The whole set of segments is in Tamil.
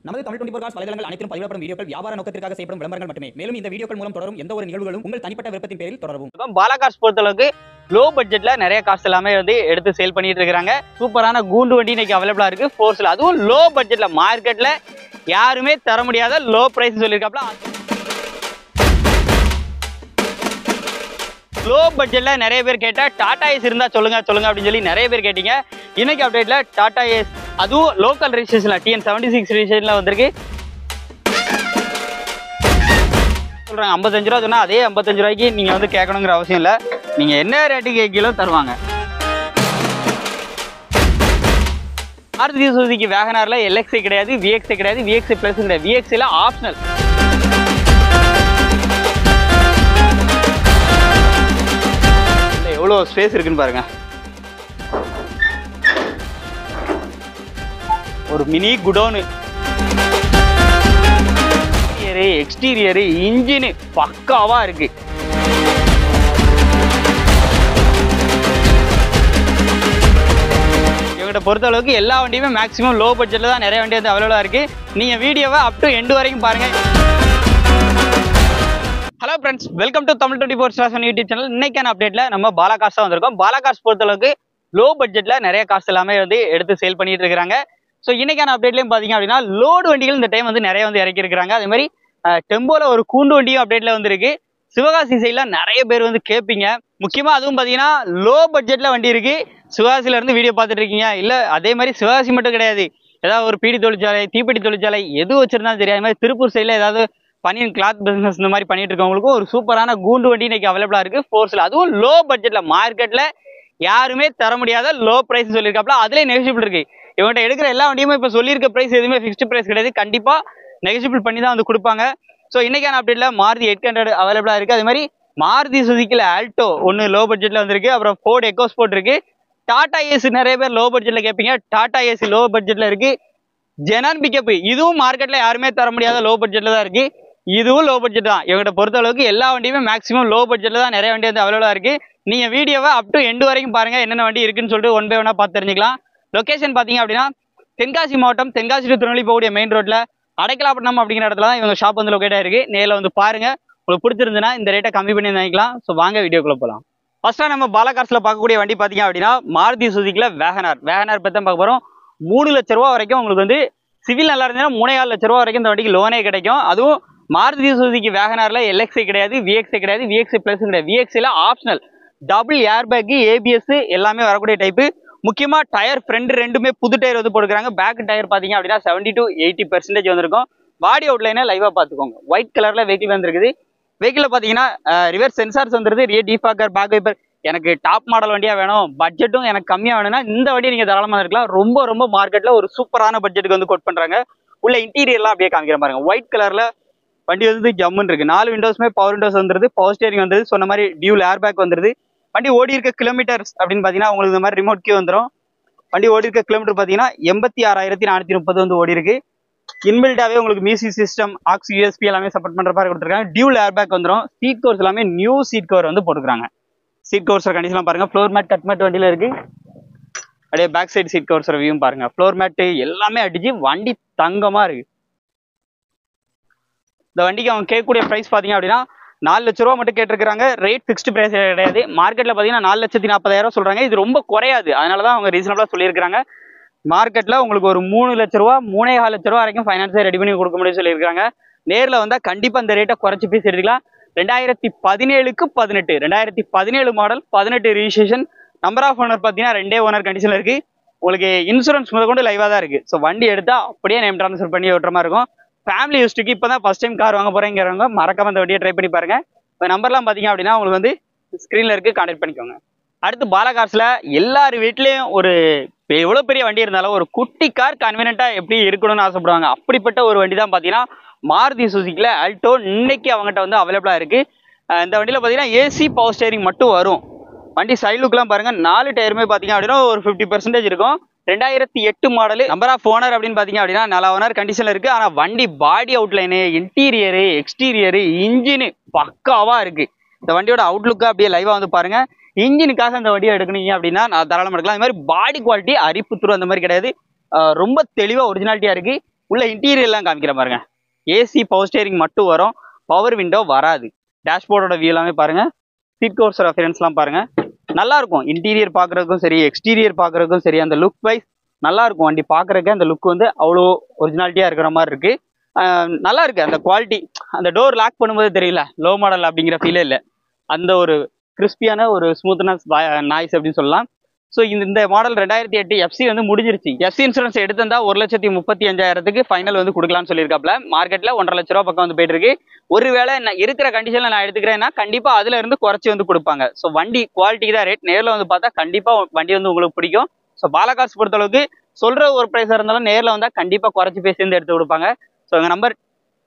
நமது தமிழ் 24 காஸ் வலைதளங்கள் அனைத்தும் பதிவிடப்படும் வீடியோக்கள் வியாபார நோக்கத்திற்காக செய்யப்படும் விளம்பரங்கள் மட்டுமே. மேலும் இந்த வீடியோக்கள் மூலம் தொடரும் எந்த ஒரு நிகழ்வுகளும் உங்கள் தனிப்பட்ட விருப்பத்தின் பேரில் தொடரவும். பாலா கார்ஸ் பொறுத்தளவுக்கு லோ பட்ஜெட்ல நிறைய கார்ஸ் எல்லாமே வந்து எடுத்து சேல் பண்ணிட்டு இருக்காங்க. சூப்பரான கூண்டு வண்டி இன்னைக்கு அவைலபிளா இருக்கு ஃபோர்ஸ்ல. அதுவும் லோ பட்ஜெட்ல மார்க்கெட்ல யாருமே தர முடியாத லோ பிரைஸ் சொல்லியிருக்காப்ல. லோ பட்ஜெட்ல நிறைய பேர் கேட்டா டாடா ஏஸ் இருந்தா சொல்லுங்க அப்படின்னு சொல்லி நிறைய பேர் கேட்டீங்க. இன்னைக்கு அப்டேட்ல டாடா ஏஸ் அதுவும் லோக்கல் ரெஜிஸ்ட்ரேஷன்ல TN76 ரெஜிஸ்ட்ரேஷன்ல வந்திருக்கு. சொல்றாங்க 55 ரூபா சொன்னா அதே 55 ரூபாய்க்கு நீங்க வந்து கேட்கணுங்கிற அவசியம் இல்லை. நீங்க என்ன ரேட்டுக்கு கேட்கலோ தருவாங்க. மாருதி சுசுகி வேகனார்ல LXI கிடையாது, VXI கிடையாது, VXI பிளஸ் கிடையாது, VXI ல ஆப்ஷனல். எவ்வளோ ஸ்பேஸ் இருக்குன்னு பாருங்க. ஒரு மினி குடோனு, எக்ஸ்டீரியரு, இன்ஜின் பக்காவா இருக்கு. இவங்கிட்ட பொறுத்த அளவுக்கு எல்லா வண்டியுமே மேக்ஸிமம் லோ பட்ஜெட்ல தான் நிறைய வண்டி வந்து அவைலபிளா இருக்கு. நீங்க வீடியோவை அப் டு எண்டு வரைக்கும் பாருங்க. Hello friends, welcome to Tamil 24/7 YouTube channel. இன்னைக்கான அப்டேட்ல நம்ம பாலா கார்ஸ் தான் வந்திருக்கோம். பாலா கார்ஸ் பொறுத்த அளவுக்கு லோ பட்ஜெட்ல நிறைய கார்ஸ் எல்லாமே வந்து எடுத்து சேல் பண்ணிட்டு இருக்காங்க. ஸோ இன்னைக்கான அப்டேட்லயும் பாத்தீங்க அப்படின்னா லோடு வண்டிகள் இந்த டைம் வந்து நிறைய வந்து இறக்கி இருக்காங்க. அதே மாதிரி டெம்போல ஒரு கூண்டு வண்டியும் அப்டேட்ல வந்துருக்கு. சிவகாசி சைட்ல நிறைய பேர் வந்து கேட்பீங்க. முக்கியமா அதுவும் பாத்தீங்கன்னா லோ பட்ஜெட்ல வண்டி இருக்கு. சிவகாசில இருந்து வீடியோ பார்த்துட்டு இருக்கீங்க. இல்ல அதே மாதிரி சிவகாசி மட்டும் கிடையாது, ஏதாவது ஒரு பீடி தொழிற்சாலை, தீப்பெட்டி தொழிற்சாலை எது வச்சிருந்தாலும் தெரியாது. மாதிரி திருப்பூர் சைட்ல ஏதாவது பனியன் கிளாத் பிசினஸ் இந்த மாதிரி பண்ணிட்டு இருக்கவங்களுக்கும் ஒரு சூப்பரான கூண்டு வண்டி இன்னைக்கு அவைலபிளா இருக்கு ஃபோர்ஸ்ல. அதுவும் லோ பட்ஜெட்ல மார்க்கெட்ல யாருமே தர முடியாத லோ பிரைஸ் சொல்லியிருக்காப்ல. அதுலேயே நெகோஷியபிள் இருக்கு. இவங்ககிட்ட எடுக்கிற எல்லா வண்டியுமே இப்போ சொல்லியிருக்க பிரைஸ் எதுவுமே ஃபிக்ஸ்டு பிரைஸ் கிடையாது. கண்டிப்பா நெகோஷியபிள் பண்ணி தான் வந்து கொடுப்பாங்க. ஸோ இன்னைக்கான அப்டேட்ல மாருதி 800 அவைலபிளா இருக்கு. அதே மாதிரி மாருதி சுசுகில ஆல்டோ ஒன்று லோ பட்ஜெட்ல வந்திருக்கு. அப்புறம் ஃபோர்ட் எக்கோஸ்போர்ட் இருக்கு. டாடா ஏசி நிறைய பேர் லோ பட்ஜெட்ல கேட்பீங்க. டாடா ஏசி லோ பட்ஜெட்ல இருக்கு. ஜெனான் பிக்கப் இதுவும் மார்க்கெட்ல யாருமே தர முடியாத லோ பட்ஜெட்ல தான் இருக்கு. இதுவும் லோ பட்ஜெட் தான். இவங்ககிட்ட பொறுத்த அளவுக்கு எல்லா வண்டியுமே மேக்ஸிமம் லோ பட்ஜெட்ல தான் நிறைய வண்டி வந்து அவைலபிளா இருக்கு. நீங்க வீடியோவை அப் டு எண்டு வரைக்கும் பாருங்க, என்னென்ன வண்டி இருக்குன்னு சொல்லிட்டு ஒன் பை ஒன்னா பார்த்து தெரிஞ்சுக்கலாம். லொகேஷன் பாத்தீங்க அப்படின்னா தென்காசி மாவட்டம், தென்காசி டு திருநெல்வேலி போகக்கூடிய மெயின் ரோட்ல அடைக்கலாப்பட்டினம் அப்படிங்கிற இடத்துல தான் இவங்க ஷாப் வந்து லொகேட் ஆயிருக்கு. நேரில் வந்து பாருங்க. உங்களுக்கு பிடிச்சிருந்துன்னா இந்த ரேட்டை கம்மி பண்ணி வாங்கிக்கலாம். ஸோ வாங்க வீடியோக்குள்ள போகலாம். ஃபர்ஸ்டா நம்ம பாலா கார்ஸ்ல பார்க்கக்கூடிய வண்டி பாத்தீங்க அப்படின்னா மாருதி சுசுகில வேகனார் பத்தி தான் பார்க்க போறோம். 3 லட்ச ரூபா வரைக்கும் உங்களுக்கு வந்து சிவில் நல்லா இருந்ததுன்னா 3.5 லட்ச ரூபா வரைக்கும் இந்த வண்டிக்கு லோனே கிடைக்கும். அதுவும் மாருதி சுசுகி வேகனார்ல LXI கிடையாது, VXI கிடையாது, VXI பிளஸ் கிடையாது, VXI ல optional. Double air bag, ABS எல்லாமே வரக்கூடிய டைப்பு. முக்கியமா டயர் ஃப்ரண்ட் ரெண்டுமே புது டயர் வந்து போட்டுக்கிறாங்க. பேக் டயர் பாத்தீங்க அப்படின்னா 70 to 80% வந்திருக்கும். பாடி அவுட்லைனை லைவா பாத்துக்கோங்க. ஒயிட் கலர்ல வெஹிக்கிள் வந்துருக்குது. வெஹிக்கிள் பாத்தீங்கன்னா ரிவர்ஸ் சென்சார்ஸ் வந்துருது, ரியர் டிஃபாகர், பேக் வைப்பர். எனக்கு டாப் மாடல் வண்டியா வேணும், பட்ஜெட்டும் எனக்கு கம்மியா வேணும்னா இந்த வண்டியை நீங்க தாராளமா இருக்கலாம். ரொம்ப மார்க்கெட்ல ஒரு சூப்பரான பட்ஜெட்டுக்கு வந்து கோட் பண்றாங்க. உள்ள இன்டீரியர்லாம் அப்படியே காமிக்கிற பாருங்க. ஒயிட் கலர்ல வண்டி வந்து ஜம்முன்னு இருக்கு. 4 விண்டோஸ்மே பவர் விண்டோஸ் வந்துருது, பவர் ஸ்டேரிங் வந்துருது, சொன்ன மாதிரி டியூல் ஏர் பேக் வந்துருது. வண்டி ஓடி இருக்க கிலோமீட்டர்ஸ் அப்படின்னு பாத்தீங்கன்னா உங்களுக்கு இந்த மாதிரி ரிமோட் கீ வந்துடும். வண்டி ஓடி இருக்க கிலோமீட்டர் பாத்தீங்கன்னா 86,430 வந்து ஓடி இருக்கு. இன்பில்டாவே உங்களுக்கு மியூசிக் சிஸ்டம், ஆக்ஸ், USB எல்லாமே சப்போர்ட் பண்ற மாதிரி கொடுத்துருக்காங்க. டியூல் ஏர் பேக் வந்துடும். சீட் கவர்ஸ் எல்லாமே நியூ சீட் கவர் வந்து போட்டுக்கிறாங்க. சீட் கவர்ஸ் கண்டிஷன் பாருங்க. ஃப்ளோர் மேட், கட் மேட் வண்டியில இருக்கு. அப்படியே back side seat covers view பாருங்க. ஃப்ளோர் மேட் எல்லாமே அடிச்சு வண்டி தங்கமா இருக்கு. இந்த வண்டிக்கு அவங்க கேட்கக்கூடிய பிரைஸ் பாத்தீங்க அப்படின்னா 4 லட்ச ரூபா மட்டும் கேட்டிருக்காங்க. ரேட் ஃபிக்ஸ்டு பிரைஸ் கிடையாது. மார்க்கெட்ல பாத்தீங்கன்னா 4,40,000 சொல்றாங்க. இது ரொம்ப குறையாது, அதனாலதான் அவங்க ரீசனபிளா சொல்லியிருக்காங்க. மார்க்கெட்ல உங்களுக்கு ஒரு 3 லட்ச ரூபா, 3.5 லட்ச ரூபா வரைக்கும் ஃபைனான்ஸை ரெடி பண்ணி கொடுக்க முடியும்னு சொல்லியிருக்காங்க. நேரில் வந்தா கண்டிப்பா இந்த ரேட்டை குறைச்சி பீஸ் எடுத்துக்கலாம். 2017க்கு 18, 2017 model, 18 registration. Number of owner பாத்தீங்கன்னா 2 ஓனர் கண்டிஷன்ல இருக்கு. உங்களுக்கு இன்சூரன்ஸ் முத கொண்டு லைவா தான் இருக்கு. ஸோ வண்டி எடுத்தா அப்படியே நேம் ட்ரான்ஸ்ஃபர் பண்ணி ஓட்டுற மாதிரி இருக்கும். ஃபேமிலி யூஸ்டுக்கு இப்பதான் ஃபர்ஸ்ட் டைம் கார் வாங்க போறேங்கிறவங்க மறக்காம இந்த வண்டியை ட்ரை பண்ணி பாருங்க. இப்போ நம்பர்லாம் பாத்தீங்க அப்படின்னா உங்களுக்கு வந்து ஸ்கிரீன்ல இருக்கு, கான்டாக்ட் பண்ணிக்கோங்க. அடுத்து பாலா கார்ஸ்ல எல்லார் வீட்லயும் ஒரு எவ்வளவு பெரிய வண்டி இருந்தாலும் ஒரு குட்டி கார் கன்வீனியன்ட்டா எப்படி இருக்கணும்னு ஆசைப்படுவாங்க. அப்படிப்பட்ட ஒரு வண்டி தான் பாத்தீங்கன்னா மாருதி சுசுகில ஆல்டோ. இன்னைக்கு அவங்ககிட்ட வந்து அவைலபிளா இருக்கு. இந்த வண்டியில பாத்தீங்கன்னா AC பவர் ஸ்டேரிங் மட்டும் வரும். வண்டி சைட் லுக்லாம் பாருங்க. 4 டயருமே பாத்தீங்க அப்படின்னா ஒரு 50% இருக்கும். 2008 மாடல். நம்பர் ஆஃப் ஓனர் அப்படின்னு பாத்தீங்க அப்படின்னா 4 ஓனர் கண்டிஷன்ல இருக்கு. ஆனா வண்டி பாடி அவுட்லைனு, இன்டீரியரு, எக்ஸ்டீரியரு, இன்ஜின் பக்காவா இருக்கு. இந்த வண்டியோட அவுட்லுக்கா அப்படியே லைவா வந்து பாருங்க. இன்ஜினுக்காக இந்த வண்டியை எடுக்கணுங்க அப்படின்னா நான் தாராளமா எடுக்கலாம். அது மாதிரி பாடி குவாலிட்டி அரிப்புத்துரு அந்த மாதிரி கிடையாது. ரொம்ப தெளிவா ஒரிஜினாலிட்டியா இருக்கு. உள்ள இன்டீரியர் எல்லாம் காமிக்கிற பாருங்க. ஏசி பவர் ஸ்டேரிங் மட்டும் வரும், பவர் விண்டோ வராது. டேஷ்போர்டோட வியூ எல்லாமே பாருங்க. சீட் கவர்ஸ் ரெஃபரன்ஸ்லாம் பாருங்க, நல்லா இருக்கும். இன்டீரியர் பார்க்குறதுக்கும் சரி, எக்ஸ்டீரியர் பார்க்குறதுக்கும் சரி, அந்த லுக் வைஸ் நல்லா இருக்கும். வண்டி பார்க்குறதுக்கு அந்த லுக் வந்து அவ்வளோ ஒரிஜினாலிட்டியாக இருக்கிற மாதிரி இருக்கு. நல்லா இருக்கு அந்த குவாலிட்டி. அந்த டோர் லாக் பண்ணும்போது தெரியல லோ மாடல் அப்படிங்கிற ஃபீலே இல்லை. அந்த ஒரு கிறிஸ்பியான ஒரு ஸ்மூத்னஸ் நாய்ஸ் அப்படின்னு சொல்லலாம். ஸோ இந்த மாடல் 2008 எஃப்சி வந்து முடிஞ்சிருச்சு. எஃப்சி இன்சூரன்ஸ் எடுத்திருந்தா 1,35,000 ஃபைனல் வந்து கொடுக்கலாம்னு சொல்லியிருக்காப்ல. மார்க்கெட்டில் 1,50,000 ரூபா பக்கம் வந்து போயிட்டு இருக்கு. ஒருவேளை நான் இருக்கிற கண்டிஷனில் நான் எடுத்துக்கிறேன்னா கண்டிப்பாக அதுல இருந்து குறைச்சி வந்து கொடுப்பாங்க. ஸோ வண்டி குவாலிட்டிக்கு தான் ரேட். நேரில் வந்து பார்த்தா கண்டிப்பாக வண்டி வந்து உங்களுக்கு பிடிக்கும். ஸோ பாலகாஸ் பொறுத்தளவுக்கு சொல்ற ஒரு ப்ரைஸாக இருந்தாலும் நேரில் வந்தால் கண்டிப்பாக குறைச்சி பேசி வந்து எடுத்து கொடுப்பாங்க. ஸோ எங்கள் நம்பர்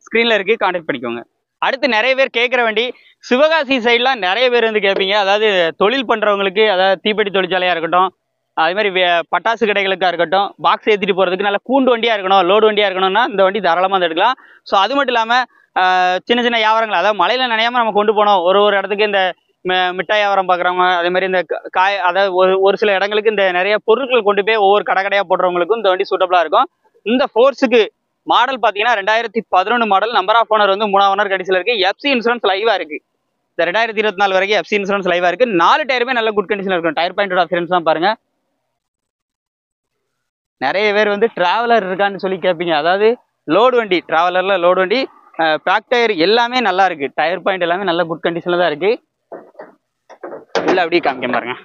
ஸ்க்ரீனில் இருக்கு, கான்டாக்ட் பண்ணிக்கோங்க. அடுத்து நிறைய பேர் கேட்குற வண்டி சிவகாசி சைட்லாம் நிறைய பேர் வந்து கேட்பீங்க. அதாவது தொழில் பண்ணுறவங்களுக்கு, அதாவது தீப்பெட்டி தொழிற்சாலையாக இருக்கட்டும், அதே மாதிரி பட்டாசு கடைகளுக்காக இருக்கட்டும், பாக்ஸ் ஏற்றிட்டு போகிறதுக்கு நல்ல கூண்டு வண்டியாக இருக்கணும், லோடு வண்டியாக இருக்கணும்னா இந்த வண்டி தாராளமாக வந்து எடுக்கலாம். ஸோ அது மட்டும் இல்லாமல் சின்ன சின்ன வியாபாரங்கள், அதாவது மழையில் நனையாமல் நம்ம கொண்டு போனோம் ஒரு இடத்துக்கு, இந்த மிட்டாய் வியாபாரம் பார்க்குறவங்க, அதே மாதிரி இந்த அதாவது ஒரு சில இடங்களுக்கு இந்த நிறைய பொருட்கள் கொண்டு போய் ஒவ்வொரு கடையாக போடுறவங்களுக்கும் இந்த வண்டி சூட்டபிளாக இருக்கும். இந்த ஃபோர்ஸுக்கு மாடல் பார்த்தீங்கன்னா 2011 மாடல், நம்பர் ஆஃப் ஓனர் வந்து 3ஆம் ஓனர் கடைசியில் இருக்கு. எஃப்சி இன்சூரன்ஸ் லைவா இருக்கு. இந்த 2024 வரைக்கும் எஃப்சி இன்சூரன்ஸ் லைவா இருக்கு. 4 டயருமே நல்ல குட் கண்டிஷன் இருக்கும். டயர் பாயிண்டோட அஃபியரன்ஸ் தான் பாருங்க. நிறைய பேர் வந்து டிராவலர் இருக்கான்னு சொல்லி கேட்பீங்க. அதாவது லோடு வண்டி, டிராவலர்ல லோடு வண்டி, பேக் டயர் எல்லாமே நல்லா இருக்கு. டயர் பாயிண்ட் எல்லாமே நல்ல குட் கண்டிஷன்ல தான் இருக்கு. உள்ள அப்படியே காமிக்க பாருங்க,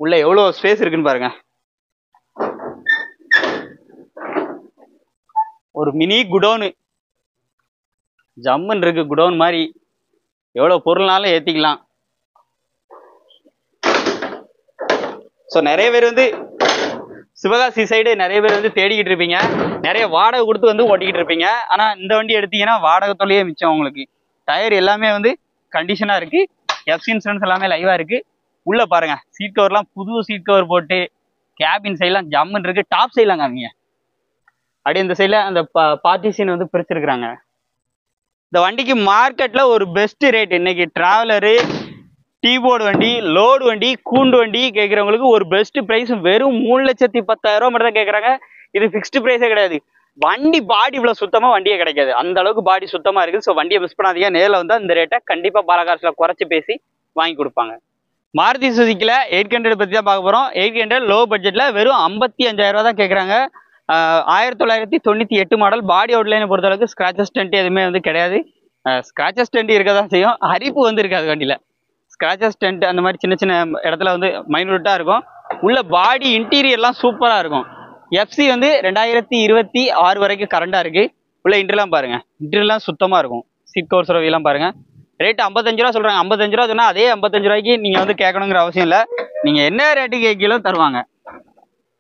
உள்ள எவ்வளவு ஸ்பேஸ் இருக்குன்னு பாருங்க. ஒரு மினி குடோனு ஜம்முன்னு இருக்கு. குடோன் மாதிரி எவ்வளவு பொருள்னாலும் ஏத்திக்கலாம். ஸோ நிறைய பேர் வந்து சிவகாசி சைடு நிறைய பேர் வந்து தேடிக்கிட்டு இருப்பீங்க, நிறைய வாடகை கொடுத்து வந்து ஓட்டிக்கிட்டு இருப்பீங்க. ஆனா இந்த வண்டி எடுத்தீங்கன்னா வாடகை தொல்லையே மிச்சம் உங்களுக்கு. டயர் எல்லாமே வந்து கண்டிஷனா இருக்கு. எஃப்சி இன்சூரன்ஸ் எல்லாமே லைவா இருக்கு. உள்ள பாருங்க, சீட் கவர்லாம் புது சீட் கவர் போட்டு, கேபின் சைட்லாம் ஜம்முன்னு இருக்கு. டாப் சைட்லாம் காமிங்க. அப்படியே இந்த சைடில் அந்த பார்ட்டிஷன் வந்து பிரிச்சிருக்கிறாங்க. இந்த வண்டிக்கு மார்க்கெட்ல ஒரு பெஸ்ட் ரேட் இன்னைக்கு டிராவலரு, டீபோர்டு வண்டி, லோடு வண்டி, கூண்டு வண்டி கேட்குறவங்களுக்கு ஒரு பெஸ்ட் ப்ரைஸ் வெறும் 3,10,000 ரூபா மட்டும் தான் கேட்குறாங்க. இது ஃபிக்ஸ்டு ப்ரைஸே கிடையாது. வண்டி பாடி இவ்வளோ சுத்தமாக வண்டியே கிடைக்காது, அந்த அளவுக்கு பாடி சுத்தமாக இருக்குது. ஸோ வண்டியை மிஸ் பண்ணாதீங்க. நேரில் வந்தால் இந்த ரேட்டை கண்டிப்பாக பாலகாசில் குறைச்சி பேசி வாங்கி கொடுப்பாங்க. மாருதி சுசுக்கியில் 800 பற்றி தான் பார்க்க போகிறோம். 800 லோ பட்ஜெட்டில் வெறும் 55,000 ரூபா தான் கேட்குறாங்க. 1998 மாடல். பாடி அவுட்லைனை பொறுத்தளவுக்கு ஸ்கிராச்சஸ் டென்ட் எதுவுமே வந்து கிடையாது. ஸ்கிராச்சஸ் டென்ட் இருக்க தான் செய்யும், அரிப்பு வந்து இருக்காது வண்டியில். ஸ்கிராச்சஸ் டென்ட் அந்த மாதிரி சின்ன சின்ன இடத்துல வந்து மைனூட்டாக இருக்கும். உள்ள பாடி இன்டீரியர்லாம் சூப்பராக இருக்கும். எஃப்சி வந்து 2026 வரைக்கும் கரண்டாக இருக்குது. உள்ள இன்டர்லாம் பாருங்கள், இன்டர்லாம் சுத்தமாக இருக்கும். சீட் கவர்ஸ் ரவிலாம் பாருங்கள். ரேட்டு 55 ரூபா சொல்கிறாங்க. 55 ரூபா சொன்னால் அதே 55 ரூபாய்க்கு நீங்கள் வந்து கேட்கணுங்கிற அவசியம் இல்லை. நீங்கள் என்ன ரேட்டுக்கு கேட்கலாம் தருவாங்க.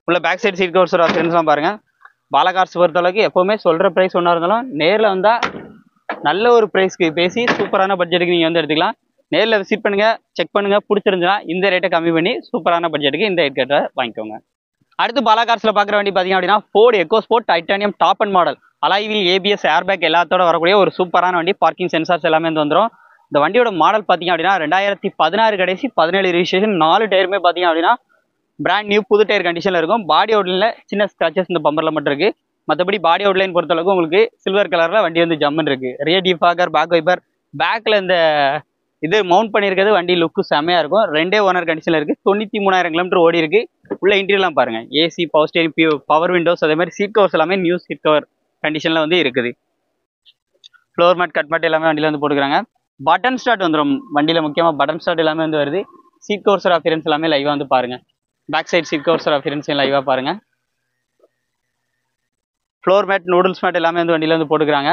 உள்ள பேக் சைடு சீட் கவர்ஸ் ஆப்ஷன்ஸ்லாம் பாருங்க. பாலகார்ஸ் பொறுத்தளவுக்கு எப்பவுமே சொல்ற பிரைஸ் ஒன்றா இருந்தாலும் நேரில் வந்தா நல்ல ஒரு பிரைஸ்க்கு பேசி சூப்பரான பட்ஜெட்டுக்கு நீங்க வந்து எடுத்துக்கலாம். நேரில் விசிட் பண்ணுங்க, செக் பண்ணுங்க, பிடிச்சிருந்துச்சுன்னா இந்த ரேட்டை கம்மி பண்ணி சூப்பரான பட்ஜெட்டுக்கு இந்த ஹெட்கேட்டை வாங்கிக்கோங்க. அடுத்து பாலகார்ஸ்ல பார்க்குற வண்டி பார்த்தீங்க அப்படின்னா Ford EcoSport titanium top and model. அலாய்வில் ஏபிஎஸ் ஏர்பேக் எல்லாத்தோட வரக்கூடிய ஒரு சூப்பரான வண்டி. பார்க்கிங் சென்சார்ஸ் எல்லாமே வந்து வந்துடும். இந்த வண்டியோட மாடல் பார்த்தீங்க அப்படின்னா 2016 கடைசி 17 ரிஜிஸ்ட்ரேஷன். 4 டயருமே பார்த்தீங்க அப்படின்னா பிராண்ட் நியூ புது டயர் கண்டிஷனில் இருக்கும். பாடி அவுட்லைனில் சின்ன ஸ்க்ராச்சஸ் இந்த பம்பரில் மட்டும் இருக்குது. மற்றபடி பாடி அவுட்லைன் பொறுத்தளவுக்கு உங்களுக்கு சில்வர் கலரில் வண்டி வந்து ஜம்முன்னு இருக்குது. ரியர் டிஃபாகர், பேக் வைப்பர், பேக்கில் இந்த இது மவுண்ட் பண்ணியிருக்கிறது வண்டி லுக்கு செம்மையாக இருக்கும். 2 ஓனர் கண்டிஷனில் இருக்குது. 93,000 கிலோமீட்டர் ஓடி இருக்குது. உள்ள இன்டீரியர்லாம் பாருங்கள், AC, power steering, power Windows, அதே மாதிரி சீட் கவர்ஸ் எல்லாமே நியூ சீட் கவர் கண்டிஷனில் வந்து இருக்குது. ஃப்ளோர் மேட், கட் மேட் எல்லாமே வண்டியில் வந்து போட்டுக்கிறாங்க. பட்டன் ஸ்டார்ட் வந்துடும் வண்டியில், முக்கியமாக பட்டன் ஸ்டார்ட் எல்லாமே வந்து வருது. சீட் கவர்ஸர் அப்பியரன்ஸ் எல்லாமே லைவாக வந்து பாருங்கள். பேக் சைட் சீட் கவர்ஸர் அப்பியரன்ஸ் லைவாக பாருங்கள். ஃப்ளோர் மேட், நூடுல்ஸ் மேட் எல்லாமே வந்து வண்டியில் வந்து போட்டுக்கிறாங்க.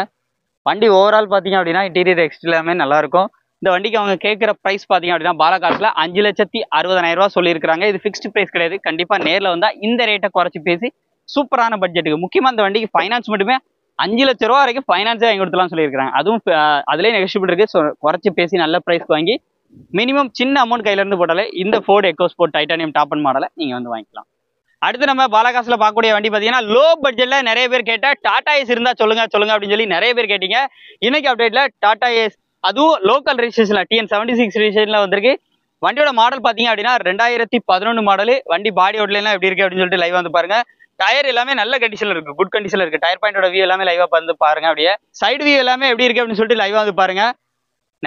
வண்டி ஓவரால் பார்த்தீங்க அப்படின்னா இன்டீரியர் எக்ஸ்டீரியர் எல்லாமே நல்லாயிருக்கும். இந்த வண்டிக்கு அவங்க கேட்குற ப்ரைஸ் பார்த்தீங்க அப்படின்னா பாலகார்ஸில் 5,60,000 ரூபா சொல்லியிருக்காங்க. இது ஃபிக்ஸ்டு ப்ரைஸ் கிடையாது. கண்டிப்பாக நேரில் வந்தால் இந்த ரேட்டை குறைச்சி பேசி சூப்பரான பட்ஜெட்டுக்கு, முக்கியமாக இந்த வண்டிக்கு ஃபைனான்ஸ் மட்டுமே 5 லட்ச ரூபா வரைக்கும் ஃபைனான்ஸே வாங்கி கொடுத்துலாம் சொல்லியிருக்காங்க. அதுவும் அதிலே நெகோஷியபிள் இருக்குது. ஸோ குறைச்சி பேசி நல்ல ப்ரைஸ் வாங்கி மினிமம் சின்ன அமௌண்ட் கையிலேருந்து போட்டாலே இந்த Ford EcoSport titanium top and மாடலை நீங்கள் வந்து வாங்கிக்கலாம். அடுத்து நம்ம பாலகாசில் பார்க்கக்கூடிய வண்டி பார்த்தீங்கன்னா லோ பட்ஜெட்டில் நிறைய பேர் கேட்டால் டாடா ஏஸ் இருந்தால் சொல்லுங்க அப்படின்னு சொல்லி நிறைய பேர் கேட்டீங்க. இன்னைக்கு அப்டேட்டில் டாடா ஏஸ், அதுவும் லோக்கல் ரெஜிஸ்ட்ரேஷனில் TN76 ரெஜிஸ்ட்ரேஷனில் வந்திருக்கு. வண்டியோட மாடல் பார்த்தீங்க அப்படின்னா 2011 மாடல். வண்டி பாடி அவுட்லைன்லாம் எப்படி இருக்குது அப்படின்னு சொல்லிட்டு லைவ் வந்து பாருங்க. டயர் எல்லாமே நல்ல கண்டிஷன்ல இருக்கு, குட் கண்டிஷன்ல இருக்கு. டயர் பாயிண்டோட வியூ எல்லாமே லைவா வந்து பாருங்க. அப்படியே சைடு வியூ எல்லாமே எப்படி இருக்கு அப்படின்னு சொல்லிட்டு லைவா வந்து பாருங்க.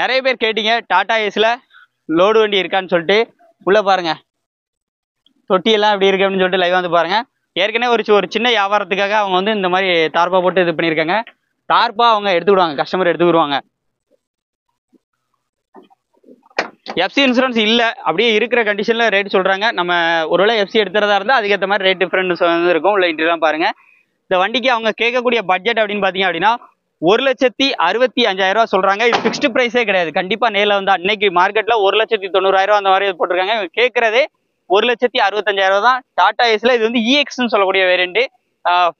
நிறைய பேர் கேட்டீங்க டாடா ஏஸ்ல லோடு வண்டி இருக்கான்னு சொல்லிட்டு. உள்ள பாருங்க தொட்டி எல்லாம் எப்படி இருக்கு அப்படின்னு சொல்லிட்டு லைவா வந்து பாருங்க. ஏற்கனவே ஒரு சின்ன வியாபாரத்துக்காக அவங்க வந்து இந்த மாதிரி தார்பா போட்டு இது பண்ணியிருக்காங்க. தார்பா அவங்க எடுத்துக்கிடுவாங்க, கஸ்டமர் எடுத்துக்கிடுவாங்க. எஃப்சி இன்சூரன்ஸ் இல்லை, அப்படியே இருக்கிற கண்டிஷன்ல ரேட் சொல்றாங்க. நம்ம ஒருவேளை எஃப்சி எடுத்துறதா இருந்தால் அதுக்கேற்ற மாதிரி ரேட் டிஃபரன்ஸ் வந்து இருக்கும். உள்ள இன்ட்ரெலாம் பாருங்க. இந்த வண்டிக்கு அவங்க கேட்கக்கூடிய பட்ஜெட் அப்படின்னு பார்த்தீங்க அப்படின்னா 1,65,000 சொல்றாங்க. இது ஃபிக்ஸ்டு ப்ரைஸே கிடையாது. கண்டிப்பா நேரில் வந்தா இன்னைக்கு மார்க்கெட்ல 1,90,000 அந்த மாதிரி போட்டிருக்காங்க. கேட்கறதே 1,65,000 தான். டாடா ஏஸ்ல இது வந்து இஎக்ஸ்ன்னு சொல்லக்கூடிய வேரியண்ட்,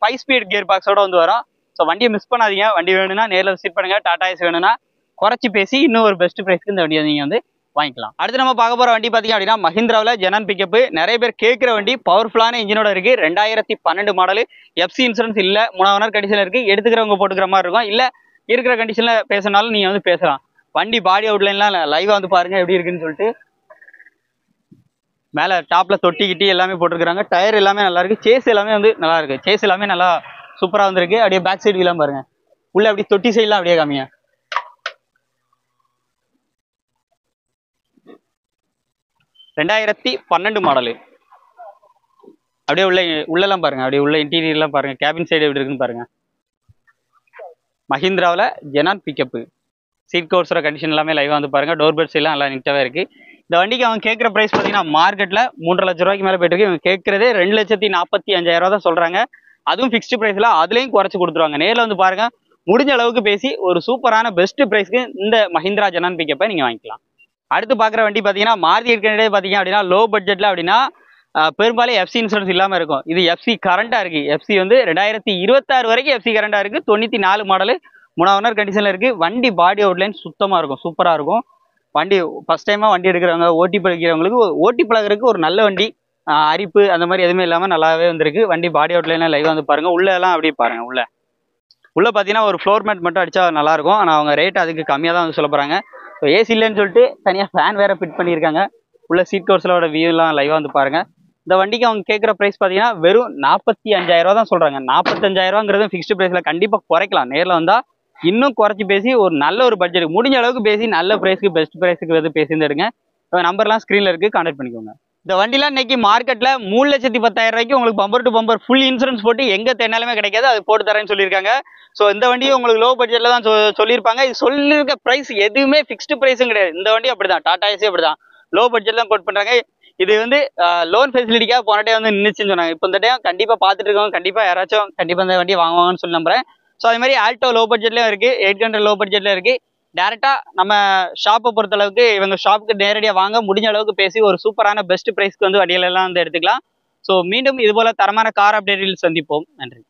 5 ஸ்பீட் கியர் பாக்ஸோட வந்து வரும். ஸோ வண்டியை மிஸ் பண்ணாதீங்க. வண்டி வேணும்னா நேரில் விசிட் பண்ணுங்க. டாடா ஏஸ் வேணும்னா குறைச்சி பேசி இன்னும் ஒரு பெஸ்ட் ப்ரைஸ்க்கு இந்த வண்டியை நீங்க வந்து வாங்கிக்கலாம். அடுத்து நம்ம பார்க்க போற வண்டி பாத்தீங்க அப்படின்னா மஹிந்திராவில் ஜெனான் பிக்கப். நிறைய பேர் கேட்கிற வண்டி, பவர்ஃபுல்லான இன்ஜினோட இருக்கு. 2012 மாடல், எஃப்சி இன்சூரன்ஸ் இல்ல, 3 ஓனர் கண்டிஷன்ல இருக்கு. எடுத்துக்கிறவங்க போட்டுக்கிற மாதிரி இருக்கும், இல்ல இருக்கிற கண்டிஷன்ல பேசினாலும் நீங்க வந்து பேசலாம். வண்டி பாடி அவுட்லைன்லாம் லைவா வந்து பாருங்க எப்படி இருக்குன்னு சொல்லிட்டு. மேல டாப்ல தொட்டி கிட்டி எல்லாமே போட்டுருக்காங்க. டயர் எல்லாமே நல்லா இருக்கு. சேஸ் எல்லாமே வந்து நல்லா இருக்கு. சேஸ் எல்லாமே நல்லா சூப்பரா வந்திருக்கு. அப்படியே பேக் சைடு எல்லாம் பாருங்க. உள்ள அப்படி தொட்டி சைட்லாம் அப்படியே காமிங்க. 2012 மாடலு. அப்படியே உள்ளெல்லாம் பாருங்க. அப்படியே உள்ள இன்டீரியர்லாம் பாருங்க. கேபின் சைடு எப்படி இருக்குன்னு பாருங்க. மஹிந்திராவில் ஜெனான் பிக்கப். சீட் கவர்ஸோட கண்டிஷன் எல்லாமே லைவா வந்து பாருங்க. டோர் பெட்ஸ் எல்லாம் நல்லா நீட்டாவே இருக்கு. இந்த வண்டிக்கு அவங்க கேட்குற பிரைஸ் பார்த்தீங்கன்னா மார்க்கெட்ல 3,00,000 ரூபாய்க்கு மேலே போயிட்டு இருக்கு. இவங்க கேட்கறதே 2,45,000 தான் சொல்றாங்க. அதுவும் ஃபிக்ஸ்டு பிரைஸ்ல, அதுலயும் குறைச்சு கொடுத்துருவாங்க. நேரில் வந்து பாருங்க. முடிஞ்ச அளவுக்கு பேசி ஒரு சூப்பரான பெஸ்ட் பிரைஸ்க்கு இந்த மஹிந்திரா ஜெனான் பிக்கப்பை நீங்க வாங்கிக்கலாம். அடுத்து பார்க்குற வண்டி பார்த்தீங்கன்னா மாருதி ஏற்கனவே பார்த்தீங்க அப்படின்னா லோ பட்ஜெட்டில் அப்படின்னா பெரும்பாலும் எஃப்சி இன்சூரன்ஸ் இல்லாமல் இருக்கும். இது எஃப்சி கரண்டாக இருக்குது. எஃப்சி வந்து 2026 வரைக்கும் எஃப்சி கரண்டாக இருக்குது. 94 மாடலு, 3 ஓனர் கண்டிஷனில் இருக்குது. வண்டி பாடி அவுட்லைன் சுத்தமாக இருக்கும், சூப்பராக இருக்கும். வண்டி ஃபஸ்ட் டைமாக வண்டி எடுக்கிறவங்க, ஓட்டி பழகிறவங்களுக்கு ஓட்டி பழகிறதுக்கு ஒரு நல்ல வண்டி. அரிப்பு அந்த மாதிரி எதுவுமே இல்லாமல் நல்லாவே வந்திருக்கு. வண்டி பாடி அவுட்லைன்லாம் லைவாக வந்து பாருங்கள். உள்ளெல்லாம் அப்படி பாருங்கள். உள்ள பார்த்தீங்கன்னா ஒரு ஃப்ளோர் மேட் மட்டும் அடித்தா நல்லாயிருக்கும். ஆனால் அவங்க ரேட் அதுக்கு கம்மியாக தான் வந்து சொல்ல போகிறாங்க. ஸோ ஏசி இல்லைன்னு சொல்லிட்டு தனியாக ஃபேன் வேறு ஃபிட் பண்ணியிருக்காங்க. உள்ள சீட் கவர்ஸோட வியூலாம் லைவாக வந்து பாருங்கள். இந்த வண்டிக்கு அவங்க கேட்குற ப்ரைஸ் பார்த்தீங்கன்னா வெறும் 45,000 தான் சொல்கிறாங்க. 45,000ங்கிறது ஃபிக்ஸ்டு ப்ரைஸில் கண்டிப்பாக குறைக்கலாம். நேரில் வந்தால் இன்னும் குறைச்சி பேசி ஒரு நல்ல ஒரு பட்ஜெட் முடிஞ்ச அளவுக்கு பேசி நல்ல ப்ரைஸ்க்கு பெஸ்ட் ப்ரைஸுக்கு வந்து பேசியிருந்துடுங்க. நம்பர்லாம் ஸ்க்ரீனில் இருக்குது, கான்டாக்ட் பண்ணிக்கோங்க. இந்த வண்டிலாம் இன்னைக்கு மார்க்கெட்டில் 3,10,000 ரூபாய்க்கு உங்களுக்கு bumper to bumper full insurance போட்டு எங்கே தேனாலுமே கிடைக்காது. அது போட்டு தரேன்னு சொல்லியிருக்காங்க. ஸோ இந்த வண்டியும் உங்களுக்கு லோ பட்ஜெட்டில் தான் சொல்லியிருப்பாங்க. இது சொல்லியிருக்க ப்ரைஸ் எதுவுமே ஃபிக்ஸ்டு ப்ரைஸும் கிடையாது. இந்த வண்டி அப்படி தான், டாடா ஏஸே அப்படி தான் லோ பட்ஜெட் தான் கோட் பண்ணுறாங்க. இது வந்து லோன் ஃபெசிலிட்டிக்காக போன டைம் வந்து நின்றுச்சுன்னு சொன்னாங்க. இப்போ இந்த டைம் கண்டிப்பாக பார்த்துட்டு இருக்கவங்க கண்டிப்பாக யாராச்சும் கண்டிப்பாக இந்த வண்டியை வாங்குவாங்கன்னு சொல்லி நம்புறேன். ஸோ அதே மாதிரி ஆல்டோ லோ பட்ஜெட்லேயும் இருக்குது, 800 லோ பட்ஜெட்டில் இருக்குது. டேரெக்டாக நம்ம ஷாப்பை பொறுத்தளவுக்கு இவங்க ஷாப்புக்கு நேரடியாக வாங்க முடிஞ்ச அளவுக்கு பேசி ஒரு சூப்பரான பெஸ்ட் ப்ரைஸ்க்கு வந்து வண்டிகளெல்லாம் வந்து எடுத்துக்கலாம். ஸோ மீண்டும் இதுபோல் தரமான கார் அப்டேட்டில் சந்திப்போம். நன்றி.